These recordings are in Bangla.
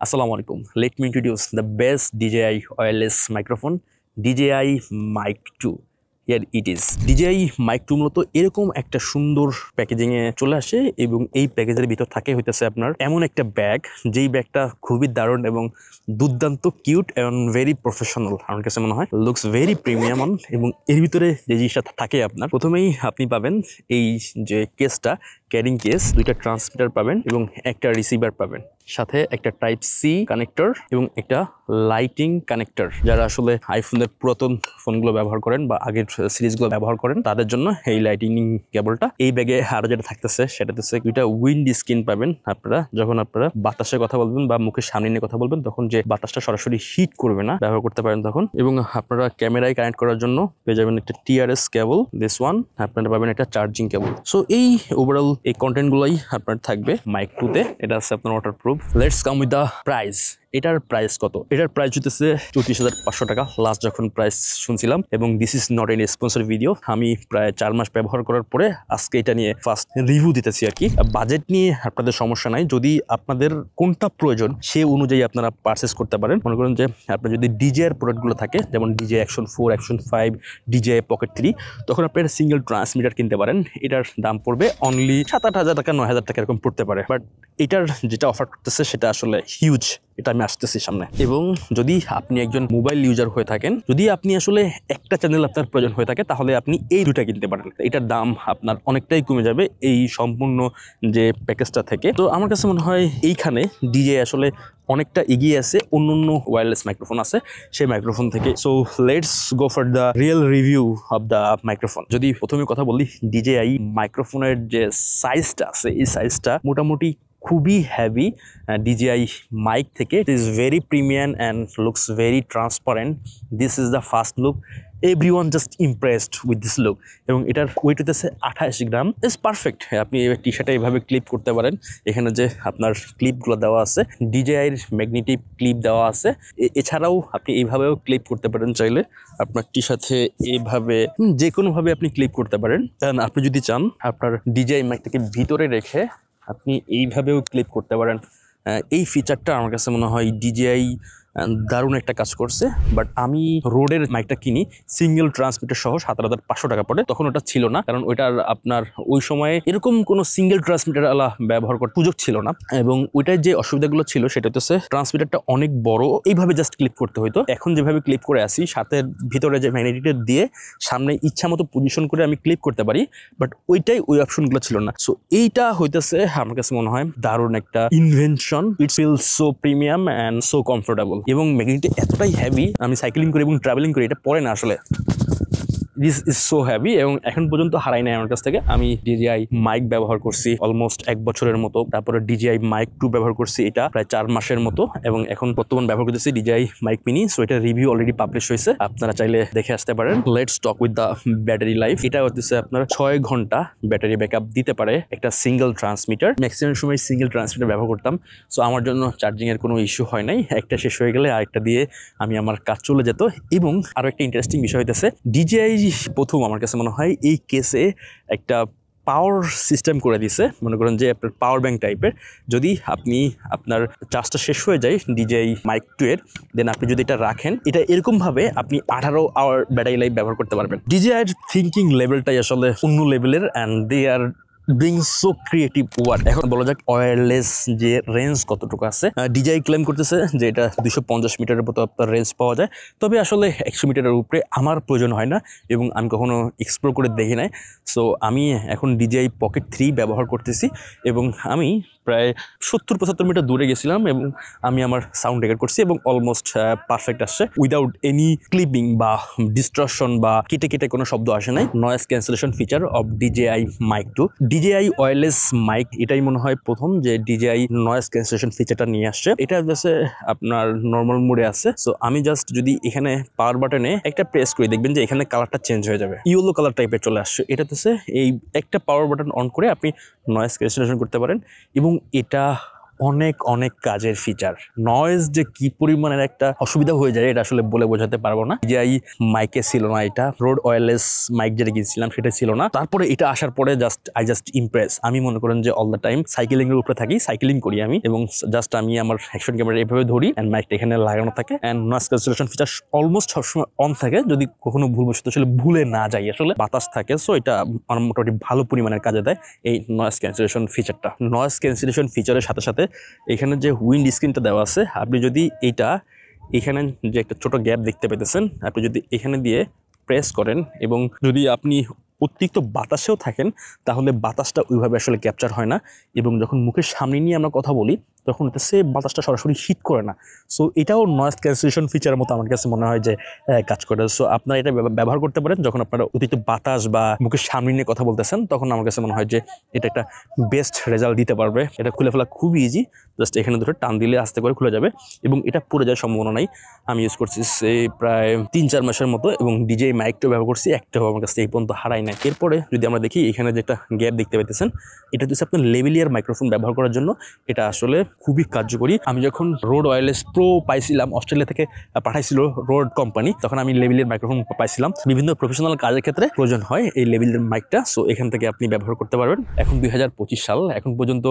Assalamu alaikum. Let me introduce the best DJI wireless microphone, DJI Mic 2. Here it is. DJI Mic 2 মূলত এরকম একটা সুন্দর প্যাকেজিং এ চলে আসে এবং এই প্যাকেজের ভিতর থাকে হইতেছে আপনার এমন একটা ব্যাগ, যেই ব্যাগটা খুবই দারুণ এবং দুর্দান্ত কিউট এবং ভেরি প্রফেশনাল। আমার কাছে মনে হয় লুকস ভেরি প্রিমিয়াম অন। এবং এর ভিতরে যে জিনিসটা থাকে আপনার প্রথমেই আপনি পাবেন এই যে কেসটা, ক্যারিং কেস, দুইটা ট্রান্সমিটার পাবেন এবং একটা রিসিভার পাবেন, সাথে একটা টাইপ সি কানেক্টর এবং একটা লাইটিং কানেক্টর। যারা আসলে আইফোনের পুরাতন ফোনগুলো ব্যবহার করেন বা আগের সিরিজগুলো ব্যবহার করেন তাদের জন্য এই লাইটিং কেবলটা। এই ব্যাগে আরো যেটা থাকতেছে সেটা হচ্ছে দুইটা উইন্ড স্ক্রিন পাবেন। আপনারা যখন বাতাসের কথা বলবেন বা মুখের সামনে নিয়ে কথা বলবেন তখন যে বাতাসটা সরাসরি হিট করবে না, ব্যবহার করতে পারেন তখন। এবং আপনারা ক্যামেরায় কানেক্ট করার জন্য পেয়ে যাবেন একটা টিআরএস কেবল, দিস ওয়ান। আপনারা পাবেন একটা চার্জিং কেবল। সো এই ওভারঅল এই কন্টেন্ট গুলাই আপনার থাকবে মাইক 2 তে। এটা আছে আপনার waterproof. Let's come with the price. এটার প্রাইস কত? এটার প্রাইস হতেছে 34,500 টাকা লাস্ট যখন প্রাইস শুনছিলাম। এবং this is not any sponsor video. আমি প্রায় 4 মাস ব্যবহার করার পরে আজকে এটা নিয়ে ফার্স্ট রিভিউ দিতেছি আর কি। বাজেট নিয়ে আপনাদের সমস্যা নাই, যদি আপনাদের কোনটা প্রয়োজন সে অনুযায়ী আপনারা পারচেস করতে পারেন। মনে করেন যে আপনার যদি ডিজে এর প্রোডাক্টগুলো থাকে, যেমন DJ action 4, action 5, DJ pocket 3, তখন আপনারা সিঙ্গেল ট্রান্সমিটার কিনতে পারেন। এটার দাম পড়বে অনলি 7-8 হাজার টাকা, 9,000 টাকা এরকম পড়তে পারে। বাট এটার যেটা অফার করতেছে সেটা আসলে হিউজ। এটা আমি আসতেছি সামনে। এবং যদি আপনি একজন মোবাইল ইউজার হয়ে থাকেন, যদি আপনি আসলে একটা চ্যানেল আপনার প্রয়োজন হয়ে থাকে, তাহলে আপনি এই দুটা কিনতে পারেন। এটার দাম আপনার অনেকটাই কমে যাবে এই সম্পূর্ণ যে প্যাকেজটা থেকে। তো আমার কাছে মনে হয় এইখানে ডিজে আসলে অনেকটা এগিয়ে আছে অন্য ওয়্যারলেস মাইক্রোফোন আছে সেই মাইক্রোফোন থেকে। So let's go for the real review of the microphone. যদি প্রথমে কথা বলি, ডিজেআই মাইক্রোফোনের যে সাইজটা আছে, এই সাইজটা মোটামুটি খুবই হেভি DJI mic থেকে। It is very premium and looks very transparent. This is the first look. Everyone just impressed with this look. এবং এটার ওয়েট হতেছে 28 গ্রাম। Is perfect. আপনি টি শার্টে এইভাবে ক্লিপ করতে পারেন। এখানে যে আপনার ক্লিপগুলো দেওয়া আছে, DJI এর ম্যাগনেটিক ক্লিপ দেওয়া আছে। এছাড়াও আপনি এইভাবেও ক্লিপ করতে পারেন চাইলে। আপনার টি শার্টে এইভাবে যে কোনোভাবে আপনি ক্লিপ করতে পারেন। আপনি যদি চান আপনার DJI মাইকটাকে ভিতরে রেখে আপনি এইভাবেও ক্লিপ করতে পারেন। এই ফিচারটা আমার কাছে মনে হয় DJI দারুণ একটা কাজ করছে। বাট আমি রোডের মাইকটা কিনি সিঙ্গেল ট্রান্সমিটার সহ 7,500 টাকা পড়ে। তখন ওটা ছিল না, কারণ ওইটার আপনার ওই সময়ে এরকম কোনো সিঙ্গেল ট্রান্সমিটার ব্যবহার করার সুযোগ ছিল না। এবং ওইটার যে অসুবিধাগুলো ছিল সেটা হচ্ছে ট্রান্সমিটারটা অনেক বড়, এইভাবে জাস্ট ক্লিপ করতে হতো। এখন যেভাবে ক্লিপ করে আসি, সাথের ভিতরে যে ম্যাগনেটিকটা দিয়ে সামনে ইচ্ছা মতো পজিশন করে আমি ক্লিপ করতে পারি, বাট ওই অপশনগুলো ছিল না। সো এইটা হইতেছে আমার কাছে মনে হয় দারুণ একটা invention. It feels so premium and so comfortable. এবং ম্যাগনেটটা এতটাই হেভি, আমি সাইক্লিং করি এবং ট্রাভেলিং করি, এটা পরে না আসলে। দিস ইজ সো হ্যাভি এবং এখন পর্যন্ত হারাই নাই আমার কাছ থেকে। আমি DJI মাইক ব্যবহার করছি অলমোস্ট 1 বছরের মতো। তারপরে DJI Mic 2 ব্যবহার করছি, এটা প্রায় 4 মাসের মতো। এবং এখন বর্তমান ব্যবহার করতেছি DJI Mic Mini। সো এটা রিভিউ অলরেডি পাবলিশ হয়েছে, আপনারা চাইলে দেখে আসতে পারেন। Let's talk with the battery life. এটা হচ্ছে আপনার 6 ঘন্টা ব্যাটারি ব্যাকআপ দিতে পারে একটা সিঙ্গেল ট্রান্সমিটার। ম্যাক্সিমাম সময় সিঙ্গেল ট্রান্সমিটার ব্যবহার করতাম। সো আমার জন্য চার্জিং এর কোনো ইস্যু হয় নাই। একটা শেষ হয়ে গেলে আরেকটা দিয়ে আমি আমার কাজ চলে যেত। এবং আরো একটা ইন্টারেস্টিং বিষয় হইতেছে, DJI প্রথম আমার কাছে মনে হয় এই কেসে একটা পাওয়ার সিস্টেম করে দিছে। মনে করেন যে আপনার পাওয়ার ব্যাংক টাইপের, যদি আপনি আপনার চার্জটা শেষ হয়ে যায় DJI Mic 2 এর, দেন আপনি যদি এটা রাখেন, এটা এরকমভাবে আপনি 18 আওয়ার ব্যাটারি লাইফ ব্যবহার করতে পারবেন। DJI এর থিঙ্কিং লেভেলটাই আসলে অন্য লেভেলের and they are doing so creative work. এখন বলা যাক ওয়্যারলেস যে রেঞ্জ কতটুকু আছে। DJI ক্লেম করতেছে যে এটা 250 মিটারের মতো আপনার রেঞ্জ পাওয়া যায়। তবে আসলে 100 মিটারের উপরে আমার প্রয়োজন হয় না এবং আমি কখনো এক্সপ্লোর করে দেখি নাই। সো আমি এখন DJI Pocket 3 ব্যবহার করতেছি এবং আমি প্রায় 70-75 মিটার দূরে গেছিলাম এবং আমি আমার সাউন্ড রেকর্ড করছি এবং অলমোস্ট পারফেক্ট আসছে, উইদাউট এনি ক্লিপিং বা ডিস্ট্রকশন বা কেটে কেটে কোনো শব্দ আসে নাই। Noise cancellation feature of DJI Mic 2। DJI wireless mic এটাই মনে হয় প্রথম যে DJI নয়েজ ক্যান্সেলেশন ফিচারটা নিয়ে আসছে। এটা হচ্ছে আপনার নর্মাল মোডে আছে। সো আমি জাস্ট যদি এখানে পাওয়ার বাটনে একটা প্রেস করে দেখবেন যে এখানে কালারটা চেঞ্জ হয়ে যাবে, ইয়েলো কালার টাইপের চলে আসছে। এটা হচ্ছে এই একটা পাওয়ার বাটন অন করে আপনি নয়েজ ক্যান্সেলেশন করতে পারেন এবং এটা অনেক অনেক কাজের ফিচার। নয়েজ যে কি পরিমাণের একটা অসুবিধা হয়ে যায় এটা আসলে বলে বোঝাতে পারবো না। DJI মাইকে ছিল না এটা, রোড ওয়্যারলেস মাইক যেটা কিনছিলাম সেটা ছিল না। তারপরে এটা আসার পরে আই জাস্ট ইমপ্রেস। আমি মনে করেন যে অল দ্য টাইম সাইকেলিং এর উপরে থাকি, সাইকেলিং করি আমি, এবং জাস্ট আমি আমার অ্যাকশন ক্যামেরা এভাবে ধরি এন্ড মাইকটা এখানে লাগানো থাকে and noise cancellation feature almost সবসময় অন থাকে, যদি কখনো ভুলবশত আসলে ভুলে না যাই, আসলে বাতাস থাকে। সো এটা আমার মোটামুটি ভালো পরিমাণের কাজে দেয় এই নয়েজ ক্যান্সেলেশন ফিচারটা। নয়েজ ক্যান্সেলেশন ফিচারের সাথে সাথে এখানে যে উইন্ড স্ক্রিনটা দেওয়া আছে, আপনি যদি এখানে যে একটা ছোট গ্যাপ দেখতে পেতেছেন, আপনি যদি এখানে দিয়ে প্রেস করেন এবং যদি আপনি অতিরিক্ত বাতাসেও থাকেন তাহলে বাতাসটা ওইভাবে আসলে ক্যাপচার হয় না, এবং যখন মুখের সামনে নিয়ে আমরা কথা বলি তখন সে বাতাসটা সরাসরি হিট করে না। সো এটাও নয়েজ ক্যান্সেলেশন ফিচারের মতো আমার কাছে মনে হয় যে কাজ করে। সো আপনারা এটা ব্যবহার করতে পারেন যখন আপনারা অতিরিক্ত বাতাস বা মুখের সামনে নিয়ে কথা বলতেছেন, তখন আমার কাছে মনে হয় যে এটা একটা বেস্ট রেজাল্ট দিতে পারবে। এটা খুলে ফেলা খুবই ইজি, জাস্ট এখানে ধরে টান দিলে আস্তে করে খুলে যাবে এবং এটা পড়ে যাওয়ার সম্ভাবনা নাই। আমি ইউজ করছি প্রায় 3-4 মাসের মতো এবং DJI Mic 2 ব্যবহার করছি, একটাও আমার কাছে এই পর্যন্ত হারাই নাই। এরপরে যদি আমরা দেখি এখানে যে একটা গ্যাপ দেখতে পাইতেছেন, এটা হচ্ছে আপনার লেভেলিয়ার মাইক্রোফোন ব্যবহার করার জন্য এটা আসলে খুবই কার্যকরী। আমি যখন রোড ওয়্যারলেস প্রো পাইছিলাম, অস্ট্রেলিয়া থেকে পাঠাইছিল রোড কোম্পানি, তখন আমি লেভেলিয়ার মাইক্রোফোন পাইছিলাম। বিভিন্ন প্রফেশনাল কাজের ক্ষেত্রে প্রয়োজন হয় এই লেভেলিয়ার মাইকটা, সো এখান থেকে আপনি ব্যবহার করতে পারবেন। এখন 2025 সাল, এখন পর্যন্ত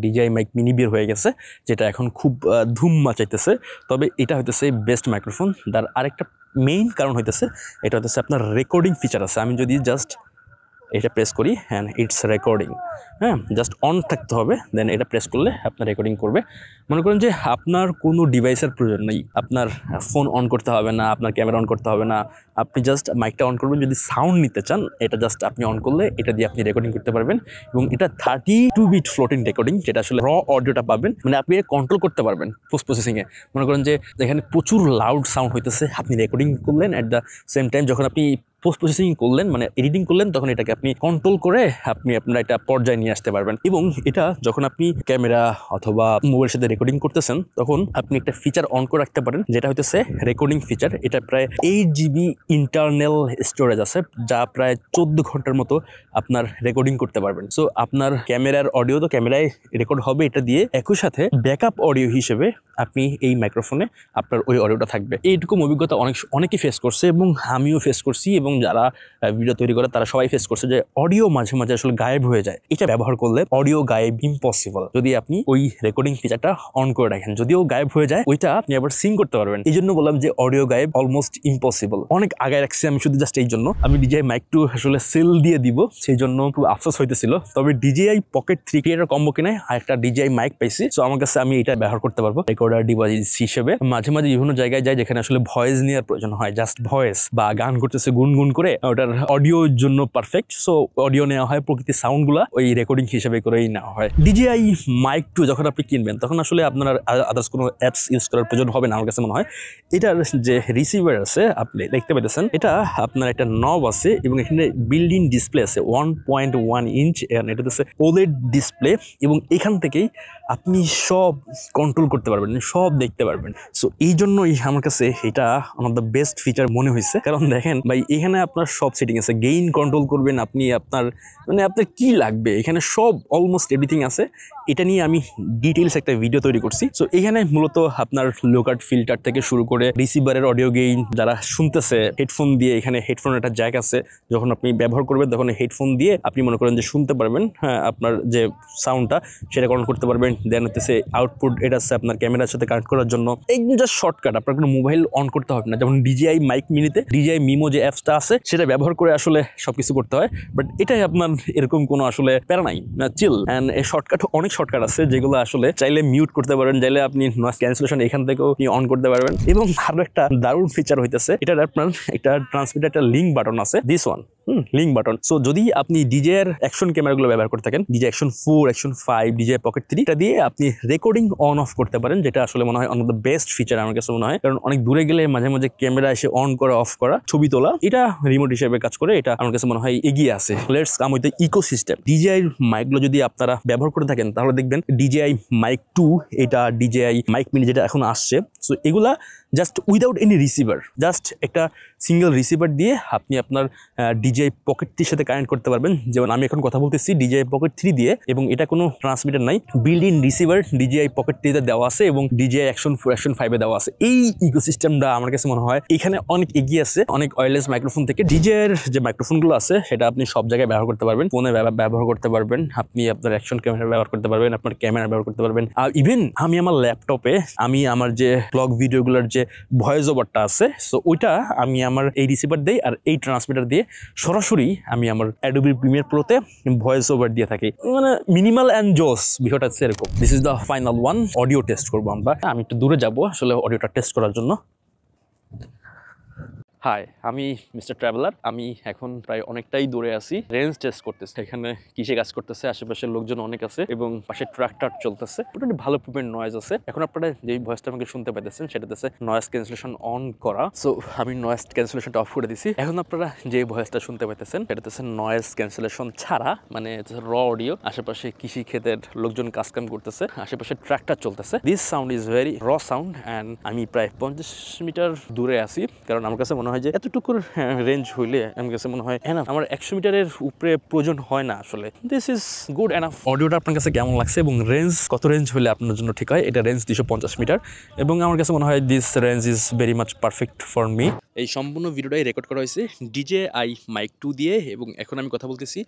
DJI Mic মিনি বের হয়ে গেছে, যেটা এখন খুব ধুম মাচাইতেছে। তবে এটা হইতেছে বেস্ট মাইক্রোফোন। তার আরেকটা মেইন কারণ হইতেছে এটা হচ্ছে আপনার রেকর্ডিং ফিচার আছে। আমি যদি জাস্ট এটা প্রেস করি অ্যান্ড ইটস রেকর্ডিং, হ্যাঁ, জাস্ট অন থাকতে হবে, দেন এটা প্রেস করলে আপনার রেকর্ডিং করবে। মনে করেন যে আপনার কোনো ডিভাইসের প্রয়োজন নেই, আপনার ফোন অন করতে হবে না, আপনার ক্যামেরা অন করতে হবে না, আপনি জাস্ট মাইকটা অন করবেন। যদি সাউন্ড নিতে চান এটা জাস্ট আপনি অন করলে এটা দিয়ে আপনি রেকর্ডিং করতে পারবেন, এবং এটা 32 বিট ফ্লোটিং রেকর্ডিং, যেটা আসলে র অডিওটা পাবেন, মানে আপনি কন্ট্রোল করতে পারবেন পোস্ট প্রসেসিংয়ে। মনে করেন যে এখানে প্রচুর লাউড সাউন্ড হইতেছে, আপনি রেকর্ডিং করলেন, অ্যাট দ্য সেম টাইম যখন আপনি পোস্ট প্রসেসিং করলেন, মানে এডিটিং করলেন, তখন এটাকে আপনি কন্ট্রোল করে আপনি আপনার একটা পর্যায়ে নিয়ে আসতে পারবেন। এবং এটা যখন আপনি ক্যামেরা অথবা মোবাইলের সাথে রেকর্ডিং করতেছেন তখন আপনি একটা ফিচার অন করে রাখতে পারেন, যেটা হইতেছে রেকর্ডিং ফিচার। এটা প্রায় 8 GB ইন্টারনাল স্টোরেজ আছে, যা প্রায় 14 ঘন্টার মতো আপনার রেকর্ডিং করতে পারবেন। সো আপনার ক্যামেরার অডিও তো ক্যামেরায় রেকর্ড হবে এটা দিয়ে, একই সাথে ব্যাকআপ অডিও হিসেবে আপনি এই মাইক্রোফোনে আপনার ওই অডিওটা থাকবে। এইটুকু অভিজ্ঞতা অনেকেই ফেস করছে এবং আমিও ফেস করছি, এবং যারা ভিডিও তৈরি করে তারা সবাই ফেস করছে যে অডিও মাঝে মাঝে আসলে গায়েব হয়ে যায়। এটা ব্যবহার করলে অডিও গায়েব ইম্পসিবল, যদি আপনি ওই রেকর্ডিং ফিচারটা অন করে রাখেন। যদিও গায়েব হয়ে যায় ওইটা আপনি আবার সিং করতে পারবেন। এই জন্য বললাম যে অডিও গায়েব অলমোস্ট ইম্পসিবল। অনেক আগে রাখছি আমি শুধু জাস্ট এই জন্য। আমি DJI Mic 2 আসলে সেল দিয়ে দিব, সেই জন্য খুব আফসোস হইতেছিল। তবে DJI Pocket 3 ক্রিয়েটর কম্বো কিনে আর একটা DJI Mic পাইছি, সো আমার কাছে আমি এটা ব্যবহার করতে পারবো রেকর্ডার ডিভাইস হিসেবে। মাঝে মাঝে বিভিন্ন জায়গায় যাই যেখানে আসলে ভয়েস নেওয়ার প্রয়োজন হয়, জাস্ট ভয়েস বা গান করতেছে গুনগুন করে, ওটার অডিওর জন্য পারফেক্ট। সো অডিও নেওয়া হয়, প্রকৃতির সাউন্ডগুলা ওই রেকর্ডিং হিসেবে করেই নেওয়া হয়। DJI Mic 2 যখন আপনি কিনবেন তখন আসলে আপনার আদার্স কোনো অ্যাপস ইউজ করার প্রয়োজন হবে না আমার কাছে মনে হয়। এটার যে রিসিভার আছে আপনি দেখতে পেতেছেন, এটা আপনার একটা নব আছে এবং এখানে বিল্ড ইন ডিসপ্লে আছে 1.1 ইঞ্চ, এটা হচ্ছে OLED ডিসপ্লে, এবং এখান থেকেই আপনি সব কন্ট্রোল করতে পারবেন, সব দেখতে পারবেন। সো এই জন্যই আমার কাছে এটা one of the best feature মনে হয়েছে। কারণ দেখেন ভাই, এখানে আপনার সব সেটিং আছে, গেইন কন্ট্রোল করবেন আপনি, আপনার কি লাগবে এখানে সব অলমোস্ট এভরিথিং আছে। এটা নিয়ে আমি ডিটেইলস একটা ভিডিও তৈরি করছি। সো এখানে মূলত আপনার লোকার্ট ফিল্টার থেকে শুরু করে রিসিভারের অডিও গেইন, যারা শুনতেছে হেডফোন দিয়ে, এখানে হেডফোনের একটা জ্যাক আছে, যখন আপনি ব্যবহার করবেন তখন হেডফোন দিয়ে আপনি মনে করেন যে শুনতে পারবেন, হ্যাঁ, আপনার যে সাউন্ডটা সেটা কন্ট্রোল করতে পারবেন। দেন হচ্ছে আউটপুট, এটা আছে আপনার ক্যামেরার সাথে কানেক্ট করার জন্য। একদম জাস্ট শর্টকাট, আপনার কোনো মোবাইল অন করতে হবে না। যেমন DJI Mic মিনিতে DJI Mimo যে অ্যাপসটা আছে সেটা ব্যবহার করে আসলে সবকিছু করতে হয়, বাট এটাই আপনার এরকম কোনো আসলে প্যারা নাই, চিল। অ্যান্ড এই শর্টকাট, অনেক শর্টকাট আছে যেগুলো আসলে চাইলে মিউট করতে পারবেন, চাইলে আপনি নয়েজ ক্যান্সেলেশন এখান থেকেও অন করতে পারবেন। এবং আরো একটা দারুণ ফিচার হইতেছে, এটার আপনার একটা ট্রান্সমিটার, একটা লিঙ্ক বাটন আছে, this one link button. So যদি আপনি DJI এর অ্যাকশন ক্যামেরাগুলো ব্যবহার করে থাকেন, DJI Action 4, Action 5, DJI Pocket 3, এটা দিয়ে আপনি রেকর্ডিং অন অফ করতে পারেন, যেটা আসলে মনে হয় on of the best feature আমার কাছে মনে হয়। কারণ অনেক দূরে গেলে মাঝে মাঝে ক্যামেরা এসে অন করা অফ করা, ছবি তোলা, এটা রিমোট হিসেবে কাজ করে। এটা আমার কাছে মনে হয় এগিয়ে আছে। Let's come with the ecosystem. DJI মাইকগুলো যদি আপনারা ব্যবহার করে থাকেন তাহলে দেখবেন DJI Mic 2, এটা DJI Mic Mini যেটা এখন আসছে, সো এগুলা just without any receiver, just একটা সিঙ্গেল রিসিভার দিয়ে আপনি আপনার DJI Pocket 3 সাথে কানেক্ট করতে পারবেন। যেমন আমি এখন কথা বলতেছি DJI Pocket 3 দিয়ে, এবং এটা কোনো ট্রান্সমিটার নাই, build in receiver DJI Pocket 3 তে দেওয়া আছে এবং DJI Action 4 Action 5 এ দেওয়া আছে। এই ইকোসিস্টেমটা আমার কাছে মনে হয় এখানে অনেক এগিয়ে আছে অনেক ওয়্যারলেস মাইক্রোফোন থেকে। DJI এর যে মাইক্রোফোনগুলো আছে সেটা আপনি সব জায়গায় ব্যবহার করতে পারবেন, ফোনে ব্যবহার করতে পারবেন, আপনি আপনার অ্যাকশন ক্যামেরা ব্যবহার করতে পারবেন, আপনার ক্যামেরা ব্যবহার করতে পারবেন। আর ইভেন আমি আমার ল্যাপটপে আমি আমার যে ব্লগ ভিডিওগুলোর যে ভয়েস ওভারটা আছে, সো ওইটা আমি আমার এই রিসিভার দেই আর এই ট্রান্সমিটার দিয়ে সরাসরি আমি আমার Adobe Premiere Pro-তে ভয়েস ওভার দিয়ে থাকি। মানে মিনিমাল অ্যান্ড জোস বিষয়টা হচ্ছে এরকম। This is the final one. Audio test করবো আমরা। আমি একটু দূরে যাব আসলে অডিওটা টেস্ট করার জন্য। হাই, আমি মিস্টার ট্রাভেলার। আমি এখন প্রায় অনেকটাই দূরে আছি, রেঞ্জ টেস্ট করতেছে। এখানে কিসে কাজ করতেছে, আশেপাশের লোকজন অনেক আছে এবং পাশে ট্রাক্টর চলতেছে। মোটামুটি ভালো পরিমাণ নয়েজ আছে। এখন আপনারা যেই ভয়েসটা আমাকে শুনতে পাইতেছেন সেটা হচ্ছে নয়েজ ক্যান্সেলেশন অন করা। সো আমি নয়েজ ক্যান্সেলেশনটা অফ করে দিছি। এখন আপনারা যে ভয়েসটা শুনতে পাইতেছেন সেটা হচ্ছে নয়েজ ক্যান্সেলেশন ছাড়া, মানে র অডিও। আশেপাশে কৃষি ক্ষেতের লোকজন কাজকাম করতেছে, আশেপাশে ট্রাক্টর চলতেছে। দিস সাউন্ড ইজ ভেরি র সাউন্ড অ্যান্ড আমি প্রায় 50 মিটার দূরে আছি, কারণ আমার কাছে মনে হয় যে এতটুকুর রেঞ্জ হইলে আমার কাছে মনে হয় এনাফ। আমার 100 মিটারের উপরে প্রয়োজন হয় না আসলে। This is good enough. অডিওটা আপনার কাছে কেমন লাগছে এবং রেঞ্জ কত রেঞ্জ হলে আপনার জন্য ঠিক হয়? এটা রেঞ্জ 250 মিটার এবং আমার কাছে মনে হয় this range is very much perfect for me. এই সম্পূর্ণ ভিডিওটাই রেকর্ড করা হয়েছে DJI Mic 2 দিয়ে এবং এখন আমি কথা বলতেছি।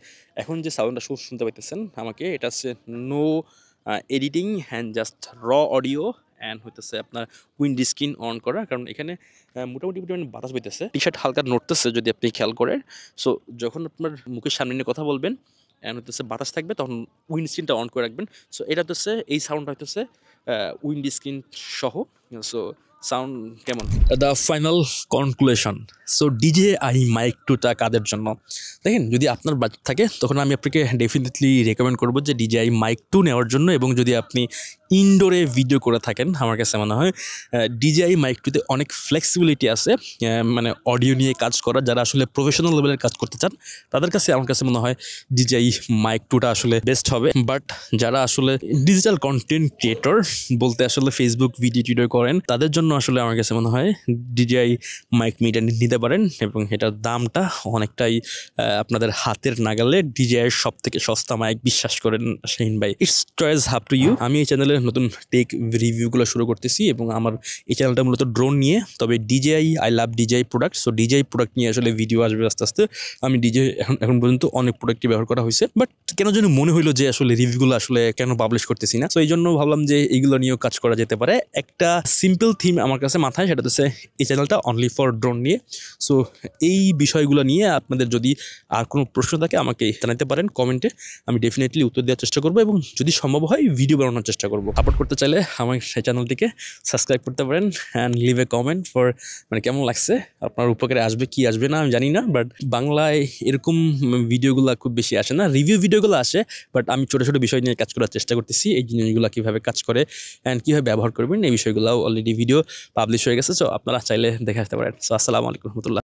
এখন যে সাউন্ডটা শুনতে পাইতেছেন আমাকে, এটা হচ্ছে নো এডিটিং অ্যান্ড জাস্ট র অডিও অ্যান্ড হইতেছে আপনার উইন্ড স্ক্রিন অন করা, কারণ এখানে মোটামুটি বাতাস বইতেছে, টি শার্ট হালকা নড়তেছে যদি আপনি খেয়াল করেন। সো যখন আপনার মুখের সামনে নিয়ে কথা বলবেন অ্যান্ড হইতেছে বাতাস থাকবে তখন উইন্ড স্ক্রিনটা অন করে রাখবেন। সো এটা হচ্ছে এই সাউন্ডটা হইতেছে উইন্ড স্ক্রিন সহ। সো সাউন্ড কেমন? The final conclusion. So DJI Mic 2টা কাদের জন্য? দেখেন, যদি আপনার বাজেট থাকে তখন আমি আপনাকে ডেফিনেটলি রেকমেন্ড করবো যে DJI Mic 2 নেওয়ার জন্য। এবং যদি আপনি ইনডোরে ভিডিও করে থাকেন, আমার কাছে মনে হয় DJI Mic 2তে অনেক ফ্লেক্সিবিলিটি আছে, মানে অডিও নিয়ে কাজ করা। যারা আসলে প্রফেশনাল লেভেলের কাজ করতে চান তাদের কাছে আমার কাছে মনে হয় DJI Mic 2টা আসলে বেস্ট হবে। বাট যারা আসলে ডিজিটাল কন্টেন্ট ক্রিয়েটর বলতে আসলে ফেসবুক ভিডিও টিডিও করেন, তাদের জন্য আসলে আমার কাছে মনে হয় DJI Mic Mini নিতে পারেন এবং এটার দামটা অনেকটাই আপনাদের হাতের নাগালে। DJI সব থেকে সস্তা মাইক, বিশ্বাস করেন শাহিন ভাই। It's choice up to you. আমি এই চ্যানেলে নতুন টেক রিভিউগুলো শুরু করতেছি এবং আমার এই চ্যানেলটা মূলত ড্রোন নিয়ে। তবে I love DJI product. So DJI product নিয়ে আসলে ভিডিও আসবে আস্তে আস্তে। আমি DJI এখন পর্যন্ত অনেক প্রোডাক্টই ব্যবহার করা হয়েছে, বাট কেন যেন মনে হইলো যে আসলে রিভিউগুলো আসলে কেন পাবলিশ করতেছি না। সো এই জন্য ভাবলাম যে এইগুলো নিয়েও কাজ করা যেতে পারে। একটা সিম্পল থিম আমার কাছে মাথায়, সেটা হচ্ছে এই চ্যানেলটা অনলি ফর ড্রোন নিয়ে। সো এই বিষয়গুলো নিয়ে আপনাদের যদি আর কোনো প্রশ্ন থাকে আমাকে জানাতে পারেন কমেন্টে, আমি ডেফিনেটলি উত্তর দেওয়ার চেষ্টা করবো এবং যদি সম্ভব হয় ভিডিও বানানোর চেষ্টা করবো। সাপোর্ট করতে চাইলে আমার সেই চ্যানেলটিকে সাবস্ক্রাইব করতে পারেন and leave a comment for মানে কেমন লাগছে, আপনার উপকারে আসবে কি আসবে না আমি জানি না, বাট বাংলায় এরকম ভিডিওগুলো খুব বেশি আসে না। রিভিউ ভিডিওগুলো আসে, বাট আমি ছোটো ছোটো বিষয় নিয়ে কাজ করার চেষ্টা করতেছি। এই জিনিসগুলো কীভাবে কাজ করে অ্যান্ড কীভাবে ব্যবহার করবেন এই বিষয়গুলো অলরেডি ভিডিও পাবলিশ হয়ে গেছে। সো আপনারা চাইলে দেখে আসতে পারেন। সো আসসালামু আলাইকুম রহমতুল্লাহ।